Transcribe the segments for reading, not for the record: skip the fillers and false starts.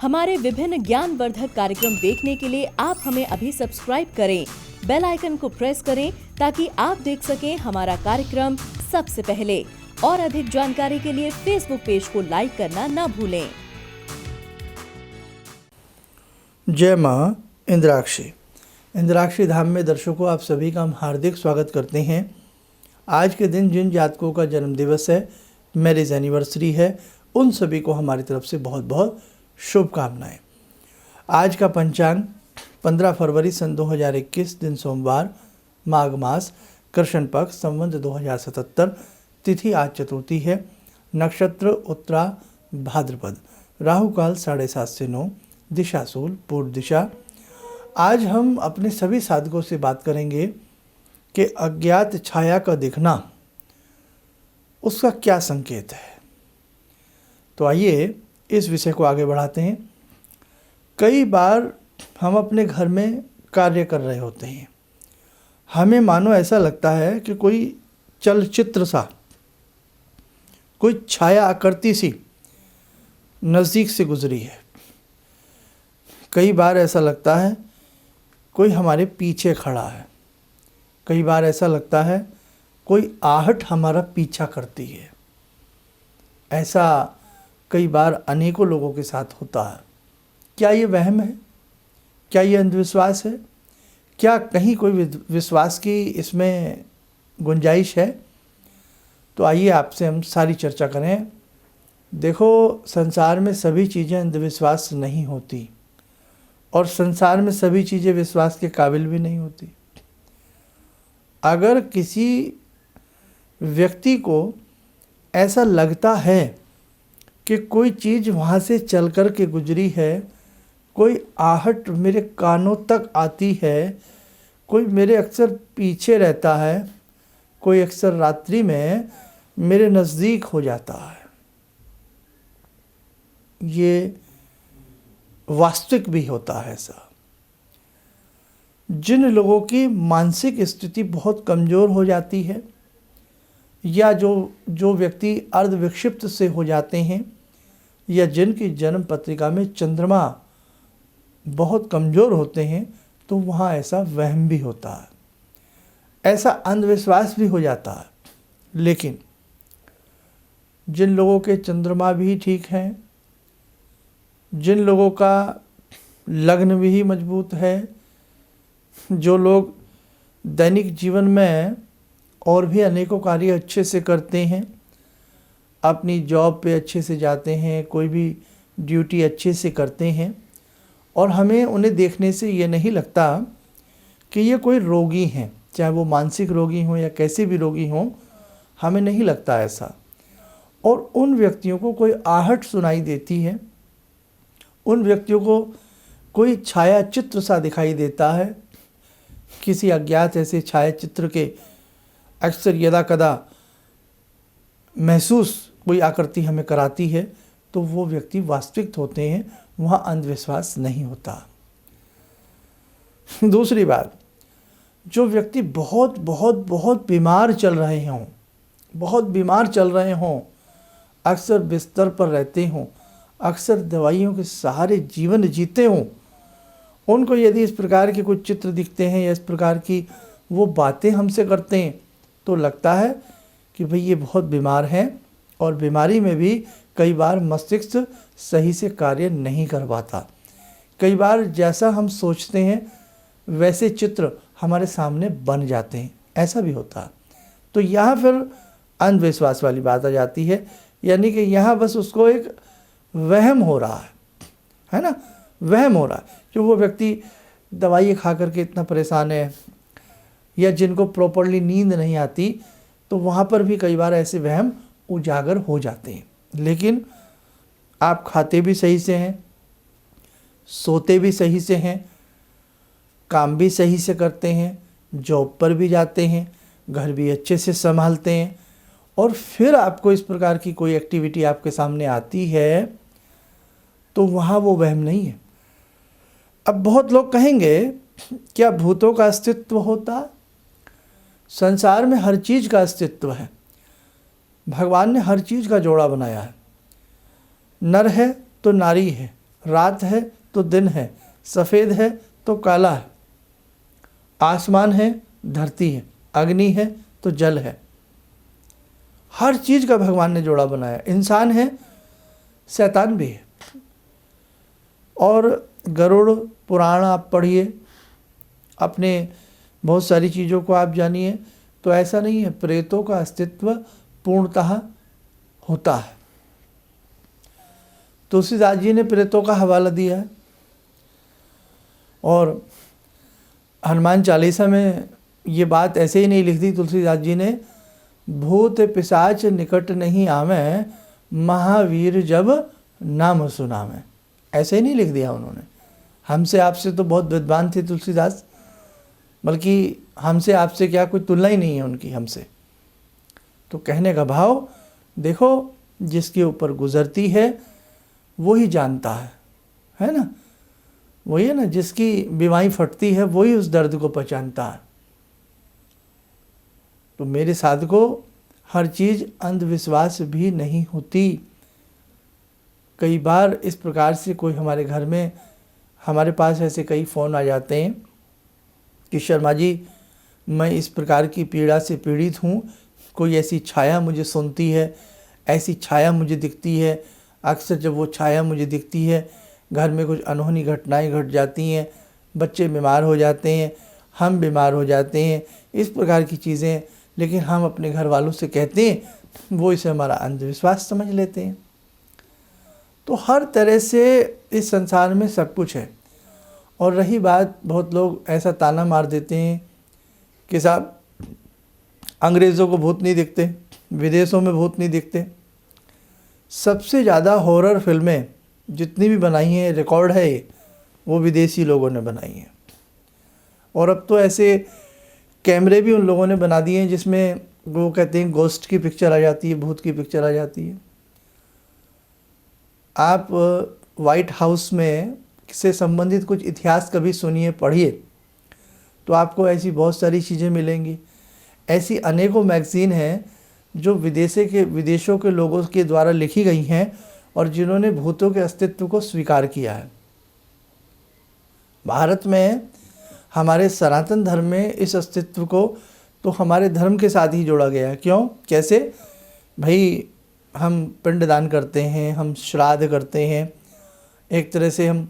हमारे विभिन्न ज्ञानवर्धक कार्यक्रम देखने के लिए आप हमें अभी सब्सक्राइब करें, बेल आइकन को प्रेस करें ताकि आप देख सकें हमारा कार्यक्रम सबसे पहले। और अधिक जानकारी के लिए फेसबुक पेज को लाइक करना न भूलें। जय माँ इंद्राक्षी। इंद्राक्षी धाम में दर्शकों आप सभी का हम हार्दिक स्वागत करते हैं। आज के दिन जिन जातकों का जन्म दिवस है, मैरिज एनिवर्सरी है, उन सभी को हमारी तरफ से बहुत बहुत शुभकामनाएं। आज का पंचांग 15 फरवरी सन 2021 दिन सोमवार, माघ मास, कृष्ण पक्ष, संवत 2077, तिथि आज चतुर्थी है, नक्षत्र उत्तरा भाद्रपद, राहु काल 7:30 से 9, दिशा शूल पूर्व दिशा। आज हम अपने सभी साधकों से बात करेंगे कि अज्ञात छाया का दिखना उसका क्या संकेत है। तो आइए इस विषय को आगे बढ़ाते हैं। कई बार हम अपने घर में कार्य कर रहे होते हैं, हमें मानो ऐसा लगता है कि कोई चलचित्र सा, कोई छाया आकृति सी नज़दीक से गुजरी है। कई बार ऐसा लगता है कोई हमारे पीछे खड़ा है। कई बार ऐसा लगता है कोई आहट हमारा पीछा करती है। ऐसा कई बार अनेकों लोगों के साथ होता है। क्या ये वहम है? क्या ये अंधविश्वास है? क्या कहीं कोई विश्वास की इसमें गुंजाइश है? तो आइए आपसे हम सारी चर्चा करें। देखो, संसार में सभी चीज़ें अंधविश्वास नहीं होती और संसार में सभी चीज़ें विश्वास के काबिल भी नहीं होती। अगर किसी व्यक्ति को ऐसा लगता है कि कोई चीज़ वहाँ से चल कर के गुजरी है, कोई आहट मेरे कानों तक आती है, कोई मेरे अक्सर पीछे रहता है, कोई अक्सर रात्रि में मेरे नज़दीक हो जाता है, ये वास्तविक भी होता है ऐसा। जिन लोगों की मानसिक स्थिति बहुत कमज़ोर हो जाती है या जो व्यक्ति अर्धविक्षिप्त से हो जाते हैं या जिनकी जन्म पत्रिका में चंद्रमा बहुत कमज़ोर होते हैं, तो वहाँ ऐसा वहम भी होता है, ऐसा अंधविश्वास भी हो जाता है। लेकिन जिन लोगों के चंद्रमा भी ठीक हैं, जिन लोगों का लग्न भी मजबूत है, जो लोग दैनिक जीवन में और भी अनेकों कार्य अच्छे से करते हैं, अपनी जॉब पे अच्छे से जाते हैं, कोई भी ड्यूटी अच्छे से करते हैं, और हमें उन्हें देखने से ये नहीं लगता कि ये कोई रोगी हैं, चाहे वो मानसिक रोगी हों या कैसे भी रोगी हों, हमें नहीं लगता ऐसा। और उन व्यक्तियों को कोई आहट सुनाई देती है, उन व्यक्तियों को कोई छाया चित्र सा दिखाई देता है। किसी अज्ञात ऐसे छाया चित्र के अक्सर यदा कदा महसूस कोई आकृति हमें कराती है, तो वो व्यक्ति वास्तविक होते हैं, वहाँ अंधविश्वास नहीं होता। दूसरी बात, जो व्यक्ति बहुत बहुत बहुत बीमार चल रहे हों, बहुत बीमार चल रहे हों, अक्सर बिस्तर पर रहते हों, अक्सर दवाइयों के सहारे जीवन जीते हों, उनको यदि इस प्रकार के कुछ चित्र दिखते हैं या इस प्रकार की वो बातें हमसे करते हैं, तो लगता है कि भाई ये बहुत बीमार हैं और बीमारी में भी कई बार मस्तिष्क सही से कार्य नहीं कर पाता। कई बार जैसा हम सोचते हैं वैसे चित्र हमारे सामने बन जाते हैं, ऐसा भी होता है। तो यहाँ फिर अंधविश्वास वाली बात आ जाती है, यानी कि यहाँ बस उसको एक वहम हो रहा है ना, वहम हो रहा है कि वो व्यक्ति दवाई खा करके इतना परेशान है, या जिनको प्रॉपरली नींद नहीं आती, तो वहाँ पर भी कई बार ऐसे वहम उजागर हो जाते हैं। लेकिन आप खाते भी सही से हैं, सोते भी सही से हैं, काम भी सही से करते हैं, जॉब पर भी जाते हैं, घर भी अच्छे से संभालते हैं, और फिर आपको इस प्रकार की कोई एक्टिविटी आपके सामने आती है, तो वहाँ वो वहम नहीं है। अब बहुत लोग कहेंगे, क्या भूतों का अस्तित्व होता? संसार में हर चीज़ का अस्तित्व है। भगवान ने हर चीज़ का जोड़ा बनाया है। नर है तो नारी है, रात है तो दिन है, सफ़ेद है तो काला है, आसमान है, धरती है, अग्नि है तो जल है। हर चीज़ का भगवान ने जोड़ा बनाया। इंसान है, शैतान भी है। और गरुड़ पुराण आप पढ़िए, अपने बहुत सारी चीज़ों को आप जानिए, तो ऐसा नहीं है, प्रेतों का अस्तित्व पूर्णतः होता है। तुलसीदास जी ने प्रेतों का हवाला दिया है, और हनुमान चालीसा में ये बात ऐसे ही नहीं लिख दी तुलसीदास जी ने, भूत पिशाच निकट नहीं आवे, महावीर जब नाम सुनावे। ऐसे ही नहीं लिख दिया उन्होंने। हमसे आपसे तो बहुत विद्वान थे तुलसीदास, बल्कि हमसे आपसे क्या कोई तुलना ही नहीं है उनकी हमसे। तो कहने का भाव देखो, जिसके ऊपर गुजरती है वो ही जानता है ना। वही है ना, जिसकी बीमारी फटती है वही उस दर्द को पहचानता है। तो मेरे साधकों, हर चीज़ अंधविश्वास भी नहीं होती। कई बार इस प्रकार से कोई हमारे घर में, हमारे पास ऐसे कई फ़ोन आ जाते हैं कि शर्मा जी, मैं इस प्रकार की पीड़ा से पीड़ित हूँ, कोई ऐसी छाया मुझे सुनती है, ऐसी छाया मुझे दिखती है। अक्सर जब वो छाया मुझे दिखती है, घर में कुछ अनहोनी घटनाएं घट जाती हैं, बच्चे बीमार हो जाते हैं, हम बीमार हो जाते हैं, इस प्रकार की चीज़ें। लेकिन हम अपने घर वालों से कहते हैं, वो इसे हमारा अंधविश्वास समझ लेते हैं। तो हर तरह से इस संसार में सब कुछ है। और रही बात, बहुत लोग ऐसा ताना मार देते हैं कि साहब अंग्रेज़ों को भूत नहीं दिखते, विदेशों में भूत नहीं दिखते। सबसे ज़्यादा हॉरर फिल्में जितनी भी बनाई हैं, रिकॉर्ड है ये, वो विदेशी लोगों ने बनाई हैं। और अब तो ऐसे कैमरे भी उन लोगों ने बना दिए हैं जिसमें वो कहते हैं गोस्ट की पिक्चर आ जाती है, भूत की पिक्चर आ जाती है। आप वाइट हाउस में से संबंधित कुछ इतिहास कभी सुनिए, पढ़िए, तो आपको ऐसी बहुत सारी चीज़ें मिलेंगी। ऐसी अनेकों मैगज़ीन हैं जो विदेशों के लोगों के द्वारा लिखी गई हैं और जिन्होंने भूतों के अस्तित्व को स्वीकार किया है। भारत में हमारे सनातन धर्म में इस अस्तित्व को तो हमारे धर्म के साथ ही जोड़ा गया है। क्यों, कैसे? भाई हम पिंडदान करते हैं, हम श्राद्ध करते हैं, एक तरह से हम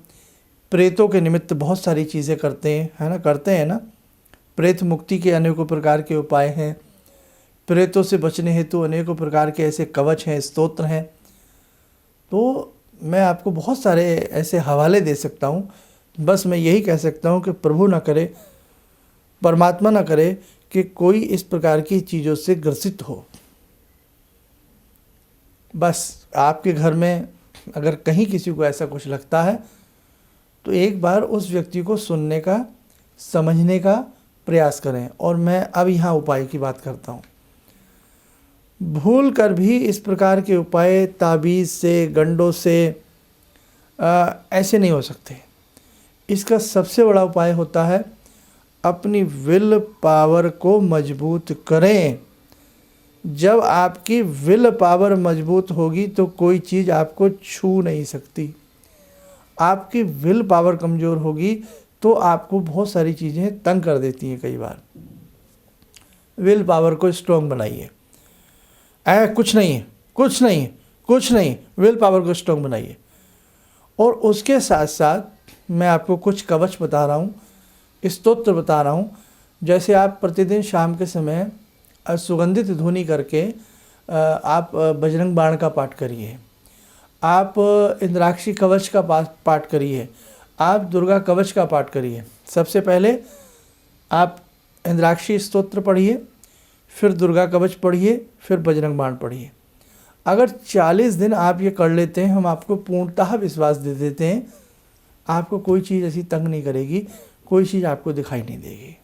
प्रेतों के निमित्त बहुत सारी चीज़ें करते हैं, है ना, करते हैं ना। प्रेत मुक्ति के अनेकों प्रकार के उपाय हैं, प्रेतों से बचने हेतु अनेकों प्रकार के ऐसे कवच हैं, स्तोत्र हैं। तो मैं आपको बहुत सारे ऐसे हवाले दे सकता हूँ। बस मैं यही कह सकता हूँ कि प्रभु न करे, परमात्मा न करे कि कोई इस प्रकार की चीज़ों से ग्रसित हो। बस आपके घर में अगर कहीं किसी को ऐसा कुछ लगता है तो एक बार उस व्यक्ति को सुनने का, समझने का प्रयास करें। और मैं अब यहाँ उपाय की बात करता हूँ। भूल कर भी इस प्रकार के उपाय ताबीज़ से, गंडों से ऐसे नहीं हो सकते। इसका सबसे बड़ा उपाय होता है अपनी विल पावर को मजबूत करें। जब आपकी विल पावर मजबूत होगी तो कोई चीज़ आपको छू नहीं सकती। आपकी विल पावर कमज़ोर होगी तो आपको बहुत सारी चीज़ें तंग कर देती हैं। कई बार विल पावर को स्ट्रॉन्ग बनाइए। कुछ नहीं है, कुछ नहीं है, कुछ नहीं, विल पावर को स्ट्रॉन्ग बनाइए। और उसके साथ साथ मैं आपको कुछ कवच बता रहा हूँ, स्तोत्र बता रहा हूँ। जैसे आप प्रतिदिन शाम के समय सुगंधित ध्वनि करके आप बजरंग बाण का पाठ करिए, आप इंद्राक्षी कवच का पाठ करिए, आप दुर्गा कवच का पाठ करिए। सबसे पहले आप इंद्राक्षी स्तोत्र पढ़िए, फिर दुर्गा कवच पढ़िए, फिर बजरंग बाण पढ़िए। अगर 40 दिन आप ये कर लेते हैं, हम आपको पूर्णतः विश्वास दे देते हैं, आपको कोई चीज़ ऐसी तंग नहीं करेगी, कोई चीज़ आपको दिखाई नहीं देगी।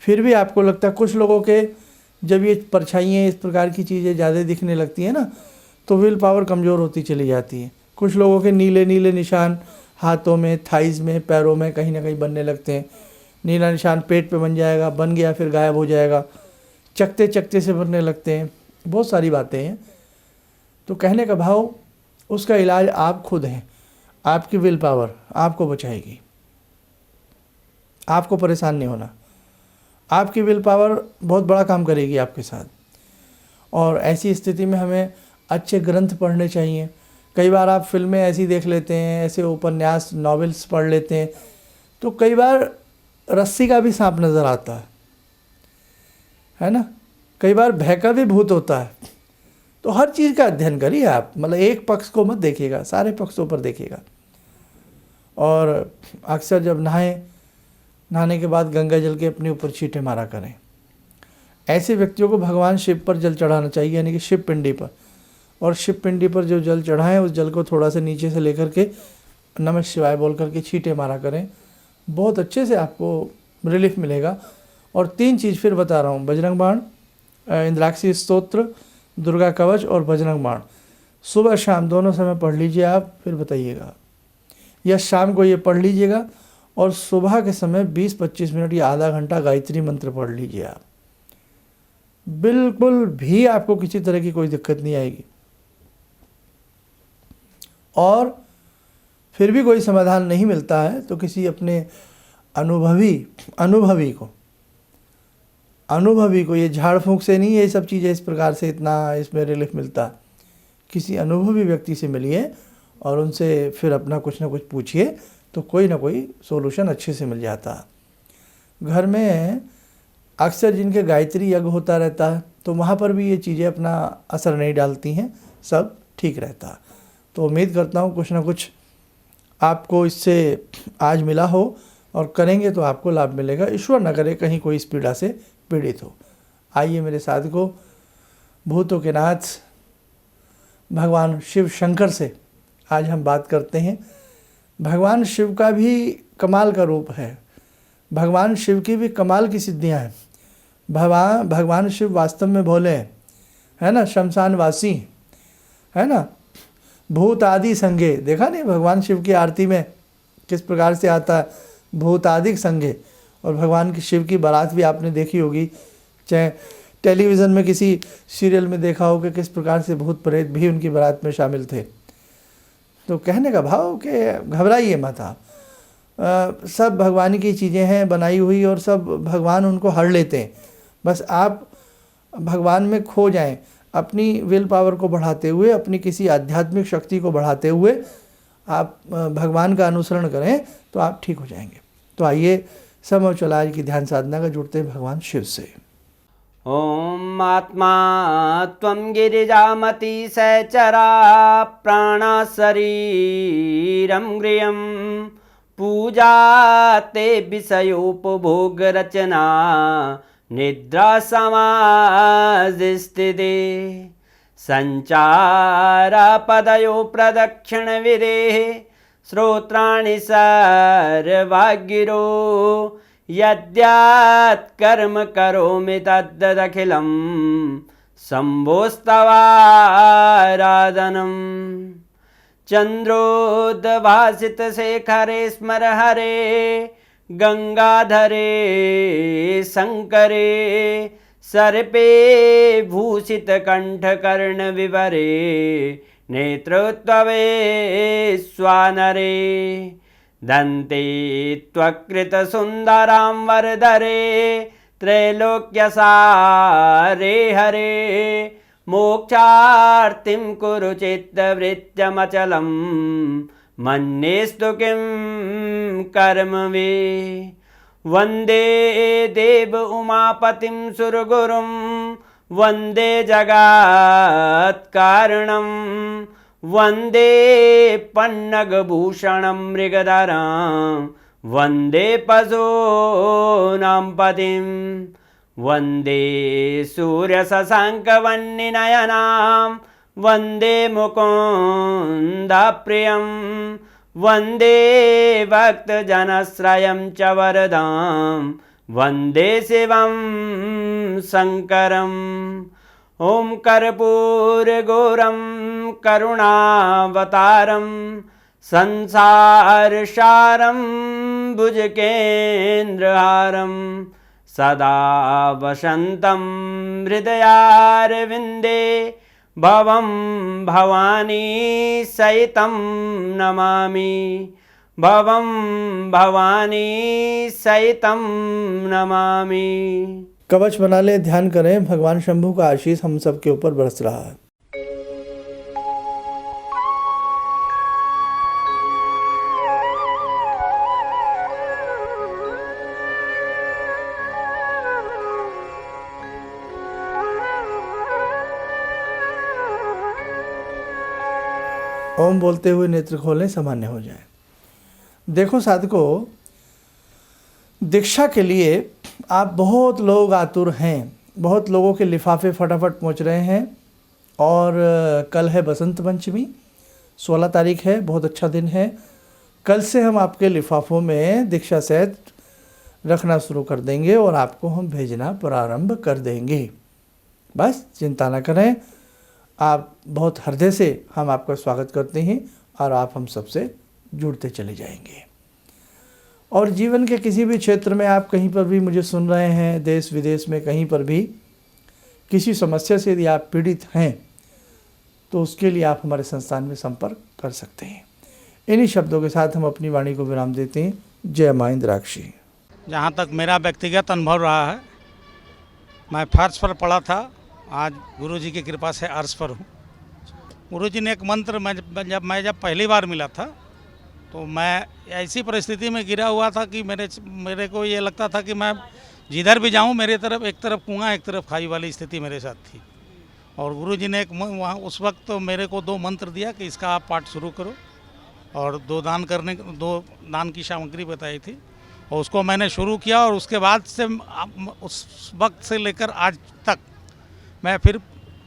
फिर भी आपको लगता है, कुछ लोगों के जब ये परछाइयाँ इस प्रकार की चीज़ें ज़्यादा दिखने लगती हैं ना, तो विल पावर कमज़ोर होती चली जाती है। कुछ लोगों के नीले नीले निशान हाथों में, थाइज़ में, पैरों में कहीं ना कहीं बनने लगते हैं। नीला निशान पेट पे बन जाएगा, बन गया फिर गायब हो जाएगा, चकते चकते से बनने लगते हैं, बहुत सारी बातें हैं। तो कहने का भाव, उसका इलाज आप खुद हैं। आपकी विल पावर आपको बचाएगी, आपको परेशान नहीं होना। आपकी विल पावर बहुत बड़ा काम करेगी आपके साथ। और ऐसी स्थिति में हमें अच्छे ग्रंथ पढ़ने चाहिए। कई बार आप फिल्में ऐसी देख लेते हैं, ऐसे उपन्यास नॉवेल्स पढ़ लेते हैं, तो कई बार रस्सी का भी सांप नज़र आता है ना। कई बार भय का भी भूत होता है। तो हर चीज़ का अध्ययन करिए आप, मतलब एक पक्ष को मत देखिएगा, सारे पक्षों पर देखिएगा। और अक्सर जब नहाने के बाद गंगा जल के अपने ऊपर छींटे मारा करें। ऐसे व्यक्तियों को भगवान शिव पर जल चढ़ाना चाहिए, यानी कि शिव पिंडी पर। और शिव पिंडी पर जो जल चढ़ाएं उस जल को थोड़ा सा नीचे से लेकर के नमः शिवाय बोल करके छींटे मारा करें। बहुत अच्छे से आपको रिलीफ मिलेगा। और 3 चीज़ फिर बता रहा हूँ, बजरंग बाण, इंद्राक्षी स्तोत्र, दुर्गा कवच और बजरंग बाण सुबह शाम दोनों समय पढ़ लीजिए आप, फिर बताइएगा। या शाम को ये पढ़ लीजिएगा और सुबह के समय 20-25 मिनट या आधा घंटा गायत्री मंत्र पढ़ लीजिए आप। बिल्कुल भी आपको किसी तरह की कोई दिक्कत नहीं आएगी। और फिर भी कोई समाधान नहीं मिलता है तो किसी अपने अनुभवी को, ये झाड़ फूंक से नहीं, ये सब चीज़ें इस प्रकार से इतना इसमें रिलीफ मिलता। किसी अनुभवी व्यक्ति से मिलिए और उनसे फिर अपना कुछ ना कुछ पूछिए, तो कोई ना कोई सोल्यूशन अच्छे से मिल जाता। घर में अक्सर जिनके गायत्री यज्ञ होता रहता है तो वहाँ पर भी ये चीज़ें अपना असर नहीं डालती हैं, सब ठीक रहता। तो उम्मीद करता हूँ कुछ ना कुछ आपको इससे आज मिला हो, और करेंगे तो आपको लाभ मिलेगा। ईश्वर न करे कहीं कोई इस पीड़ा से पीड़ित हो। आइए मेरे साथियों, भूतों के नाथ भगवान शिव शंकर से आज हम बात करते हैं। भगवान शिव का भी कमाल का रूप है, भगवान शिव की भी कमाल की सिद्धियां हैं। भगवान शिव वास्तव में भोले हैं, है ना, शमशानवासी है ना, भूत आदि संगे। देखा नहीं भगवान शिव की आरती में किस प्रकार से आता है, भूत आदि संगे। और भगवान की शिव की बारात भी आपने देखी होगी, चाहे टेलीविज़न में किसी सीरियल में देखा हो कि किस प्रकार से भूत प्रेत भी उनकी बारात में शामिल थे। तो कहने का भाव कि घबराइए मत आप, सब भगवान की चीज़ें हैं बनाई हुई, और सब भगवान उनको हर लेते हैं। बस आप भगवान में खो जाएं, अपनी विल पावर को बढ़ाते हुए, अपनी किसी आध्यात्मिक शक्ति को बढ़ाते हुए आप भगवान का अनुसरण करें तो आप ठीक हो जाएंगे। तो आइए समय चला आज की ध्यान साधना का जुड़ते हैं भगवान शिव से। ॐ आत्मा त्वं गिरिजामति सहचरा प्राणा शरीरं गृहं पूजा ते विषयोपभोगरचना निद्रा समाधिस्थिते सञ्चारपदयो प्रदक्षिणविधेः श्रोत्राणि सर्वागिरो यद्यात् कर्म करोमि तद्दखिलं शम्भोस्तवाराधनम् चन्द्रोद्भासितशेखरे स्मर हरे गंगाधरे शङ्करे सर्पे भूषितकण्ठकर्णविवरे नेत्रोत्तवे स्वानरे दन्ते त्वकृतसुन्दरां वरदरे त्रैलोक्यसारे हरे मोक्षार्तिं कुरु चित्तवृत्त्यमचलं मन्येस्तु किं कर्म वे वन्दे देव उमापतिं सुरगुरुं वन्दे जगत्कारणं वन्दे पन्नगभूषणं मृगधरं वन्दे पशूनां पतिं वन्दे सूर्यशशाङ्कवह्निनयनां वन्दे मुकुन्दप्रियं वन्दे भक्तजनश्रयं च वरदां वन्दे शिवं शङ्करम् ॐ कर्पूरगौरं करुणावतारं संसारसारं भुजगेन्द्रहारं सदा वसन्तं हृदयारविन्दे भवं भवानी सहितं नमामि भवं भवानी सहितं नमामि। कवच बना ले, ध्यान करें, भगवान शंभू का आशीष हम सबके ऊपर बरस रहा है। ओम बोलते हुए नेत्र खोलें, सामान्य हो जाए। देखो साधकों, दीक्षा के लिए आप बहुत लोग आतुर हैं, बहुत लोगों के लिफाफे फटाफट पहुंच रहे हैं। और कल है बसंत पंचमी, 16 तारीख है, बहुत अच्छा दिन है। कल से हम आपके लिफाफों में दीक्षा सेट रखना शुरू कर देंगे और आपको हम भेजना प्रारंभ कर देंगे। बस चिंता न करें, आप बहुत हृदय से हम आपका स्वागत करते हैं और आप हम सबसे जुड़ते चले जाएंगे। और जीवन के किसी भी क्षेत्र में आप कहीं पर भी मुझे सुन रहे हैं, देश विदेश में कहीं पर भी किसी समस्या से यदि आप पीड़ित हैं तो उसके लिए आप हमारे संस्थान में संपर्क कर सकते हैं। इन्हीं शब्दों के साथ हम अपनी वाणी को विराम देते हैं। जय मां इंद्राक्षी। जहाँ तक मेरा व्यक्तिगत अनुभव रहा है, मैं फर्श पर पड़ा था, आज गुरुजी की कृपा से अर्श पर हूँ। गुरुजी ने एक मंत्र जब पहली बार मिला था तो मैं ऐसी परिस्थिति में गिरा हुआ था कि मेरे को ये लगता था कि मैं जिधर भी जाऊँ मेरे तरफ एक तरफ कुआं एक तरफ खाई वाली स्थिति मेरे साथ थी। और गुरुजी ने वहाँ उस वक्त तो मेरे को 2 मंत्र दिया कि इसका आप पाठ शुरू करो, और 2 दान की सामग्री बताई थी और उसको मैंने शुरू किया। और उसके बाद से उस वक्त से लेकर आज तक मैं फिर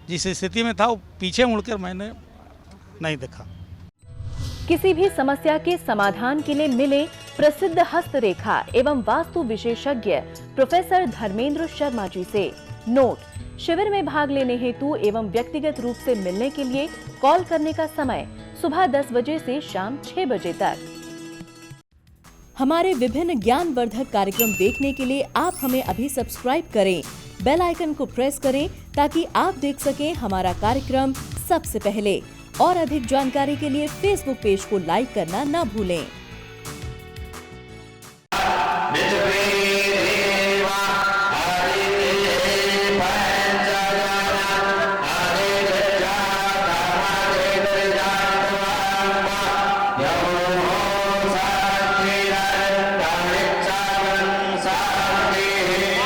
जिस स्थिति में था वो पीछे मुड़कर मैंने नहीं देखा। किसी भी समस्या के समाधान के लिए मिले प्रसिद्ध हस्तरेखा एवं वास्तु विशेषज्ञ प्रोफेसर धर्मेंद्र शर्मा जी से। नोट: शिविर में भाग लेने हेतु एवं व्यक्तिगत रूप से मिलने के लिए कॉल करने का समय सुबह 10 बजे से शाम 6 बजे तक। हमारे विभिन्न ज्ञानवर्धक कार्यक्रम देखने के लिए आप हमें अभी सब्सक्राइब करें, बेल आइकन को प्रेस करें ताकि आप देख सकें हमारा कार्यक्रम सबसे पहले। और अधिक जानकारी के लिए फेसबुक पेज को लाइक करना न भूलें।